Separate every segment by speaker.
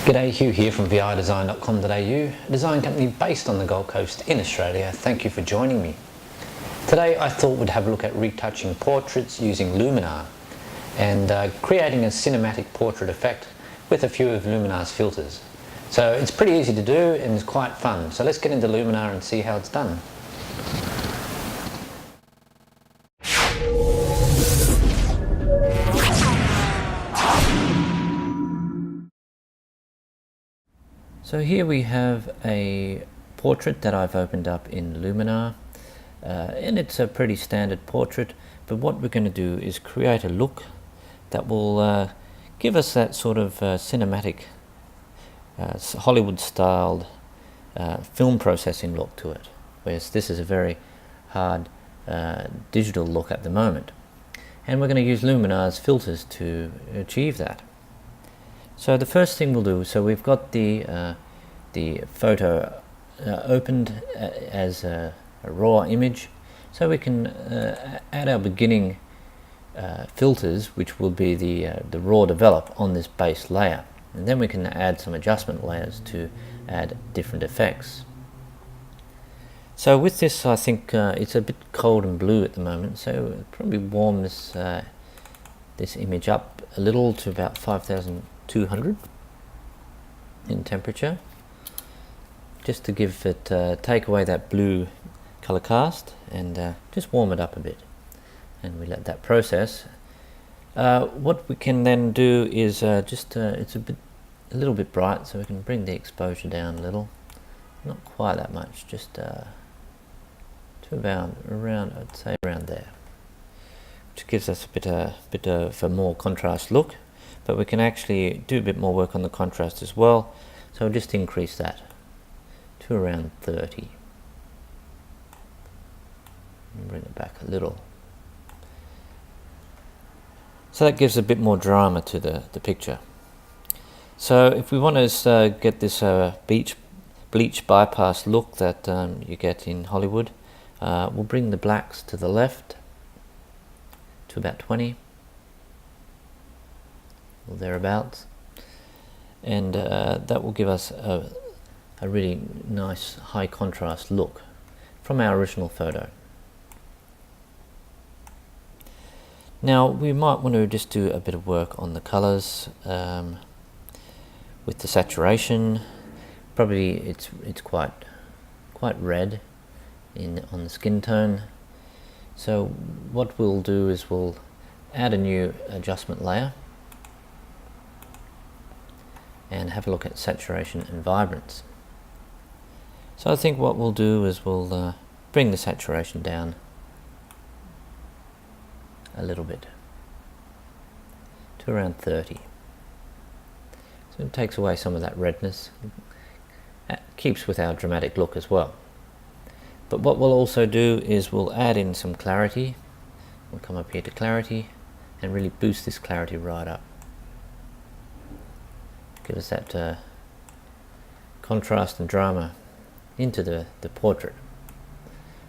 Speaker 1: G'day, Hugh here from videsign.com.au, a design company based on the Gold Coast in Australia. Thank you for joining me. Today I thought we'd have a look at retouching portraits using Luminar and creating a cinematic portrait effect with a few of Luminar's filters. So it's pretty easy to do and it's quite fun. So let's get into Luminar and see how it's done. So here we have a portrait that I've opened up in Luminar, and it's a pretty standard portrait, but what we're going to do is create a look that will give us that sort of cinematic, Hollywood styled film processing look to it, whereas this is a very hard digital look at the moment, and we're going to use Luminar's filters to achieve that. So the first thing we'll do, so we've got the photo opened as a raw image, so we can add our beginning filters, which will be the raw develop on this base layer, and then we can add some adjustment layers to add different effects. So with this, I think it's a bit cold and blue at the moment, so we'll probably warm this image up a little to about 5200 in temperature, just to give it take away that blue color cast, and just warm it up a bit, and we let that process. What we can then do is it's a little bit bright, so we can bring the exposure down a little, not quite that much, just to around I'd say around there, which gives us a bit of a more contrast look. But we can actually do a bit more work on the contrast as well, so I'll just increase that to around 30 and bring it back a little, so that gives a bit more drama to the picture. So if we want to get this bleach bypass look that you get in Hollywood, we'll bring the blacks to the left to about 20 or thereabouts, and that will give us a really nice high contrast look from our original photo. Now we might want to just do a bit of work on the colors with the saturation. Probably it's quite red on the skin tone, so what we'll do is we'll add a new adjustment layer and have a look at saturation and vibrance. So I think what we'll do is we'll bring the saturation down a little bit to around 30. So it takes away some of that redness, it keeps with our dramatic look as well. But what we'll also do is we'll add in some clarity. We'll come up here to clarity and really boost this clarity right up. Give us that contrast and drama into the portrait.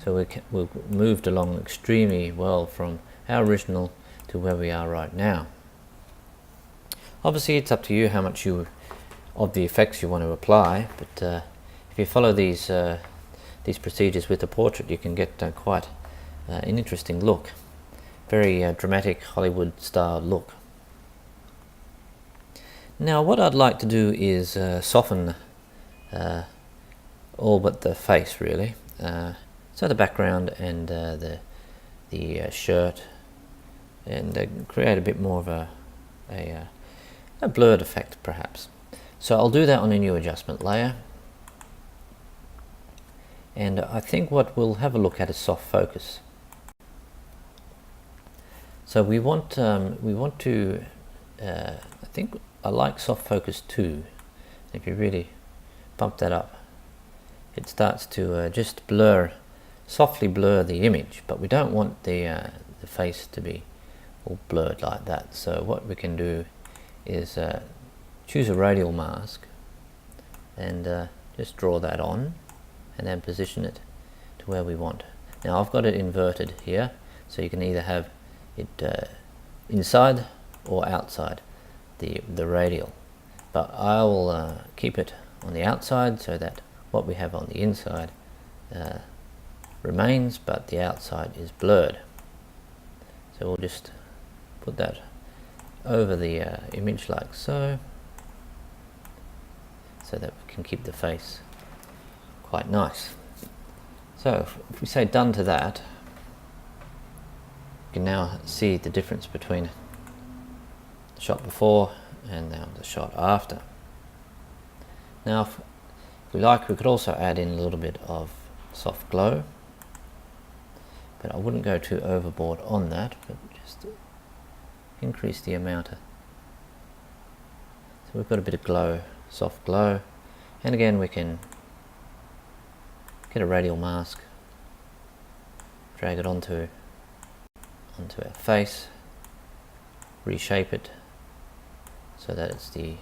Speaker 1: So we've moved along extremely well from our original to where we are right now. Obviously it's up to you how much of the effects you want to apply, but if you follow these procedures with the portrait, you can get quite an interesting look, very dramatic Hollywood style look. Now what I'd like to do is soften all but the face, really. So the background and the shirt, and create a bit more of a blurred effect perhaps. So I'll do that on a new adjustment layer, and I think what we'll have a look at is soft focus. So we want to I think I like soft focus 2. If you really bump that up, it starts to just softly blur the image, but we don't want the face to be all blurred like that. So what we can do is choose a radial mask and just draw that on, and then position it to where we want. Now I've got it inverted here, so you can either have it inside or outside the radial, but I'll keep it on the outside so that what we have on the inside remains, but the outside is blurred. So we'll just put that over the image like so, so that we can keep the face quite nice. So if we say done to that, you can now see the difference between the shot before and now the shot after. Now if we like, we could also add in a little bit of soft glow, but I wouldn't go too overboard on that, but just increase the amount of, so we've got a bit of glow, soft glow, and again we can get a radial mask, drag it onto our face, reshape it so that it's the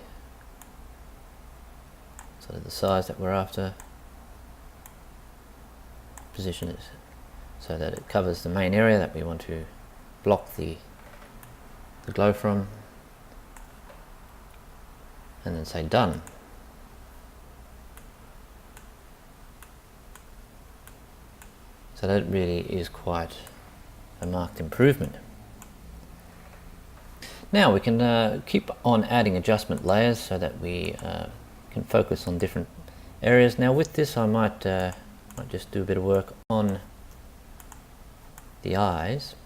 Speaker 1: sort of the size that we're after, position it so that it covers the main area that we want to block the glow from, and then say done. So that really is quite a marked improvement. Now we can keep on adding adjustment layers so that we can focus on different areas. Now with this I might just do a bit of work on the eyes,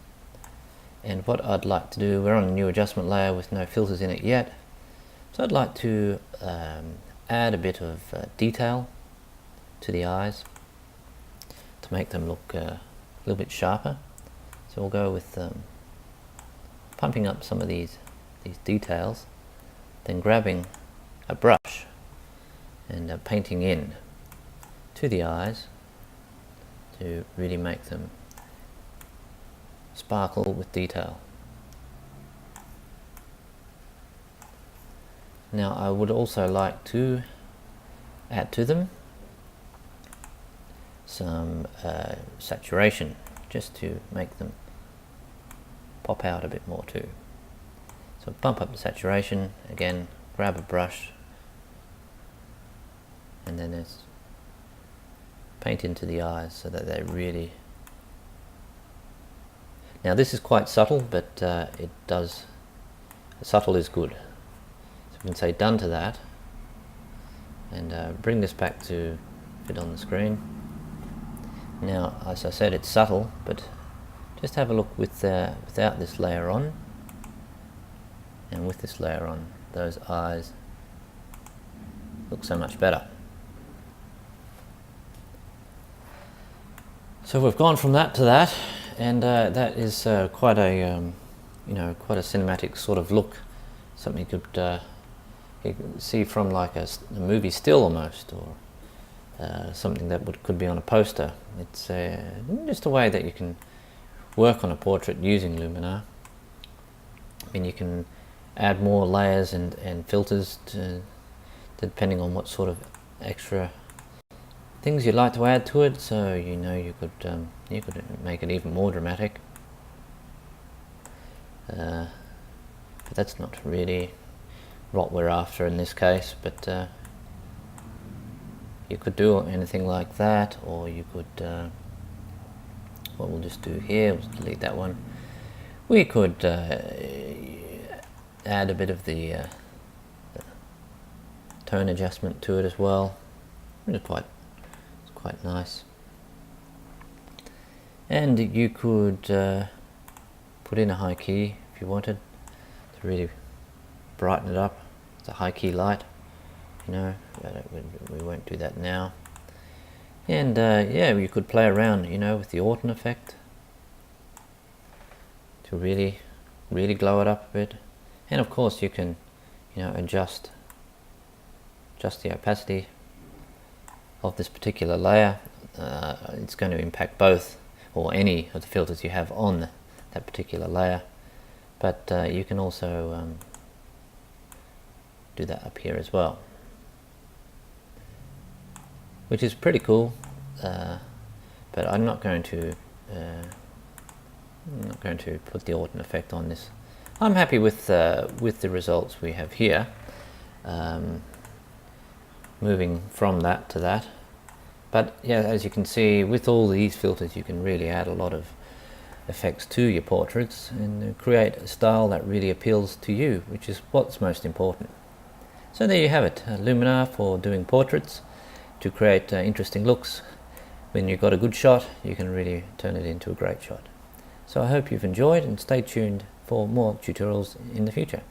Speaker 1: and what I'd like to do, we're on a new adjustment layer with no filters in it yet, so I'd like to add a bit of detail to the eyes to make them look a little bit sharper. So we'll go with pumping up some of these details, then grabbing a brush and painting in to the eyes to really make them sparkle with detail. Now I would also like to add to them some saturation, just to make them pop out a bit more too. So bump up the saturation, again grab a brush and then there's paint into the eyes so that they really, now this is quite subtle, but it does, subtle is good. So we can say done to that and bring this back to fit on the screen. Now as I said, it's subtle, but just have a look with without this layer on, and with this layer on, those eyes look so much better. So we've gone from that to that, and that is quite a quite a cinematic sort of look, something you could see from like a movie still almost, or something that could be on a poster. It's just a way that you can work on a portrait using Luminar. I mean, you can add more layers and filters depending on what sort of extra things you'd like to add to it. So you could make it even more dramatic. But that's not really what we're after in this case. But you could do anything like that, or you could what we'll just do here, we'll delete that one. We could add a bit of the tone adjustment to it as well. It's quite nice. And you could put in a high key if you wanted to really brighten it up. It's a high key light, we won't do that now. And yeah, you could play around, with the autumn effect to really glow it up a bit. And of course you can, adjust the opacity of this particular layer. It's going to impact both, or any of the filters you have on that particular layer. But you can also do that up here as well, which is pretty cool. But I'm not going to put the autumn effect on this. I'm happy with the results we have here. moving from that to that. But yeah, as you can see, with all these filters you can really add a lot of effects to your portraits and create a style that really appeals to you, which is what's most important. So there you have it, Luminar for doing portraits to create interesting looks. When you've got a good shot, you can really turn it into a great shot. So I hope you've enjoyed, and stay tuned for more tutorials in the future.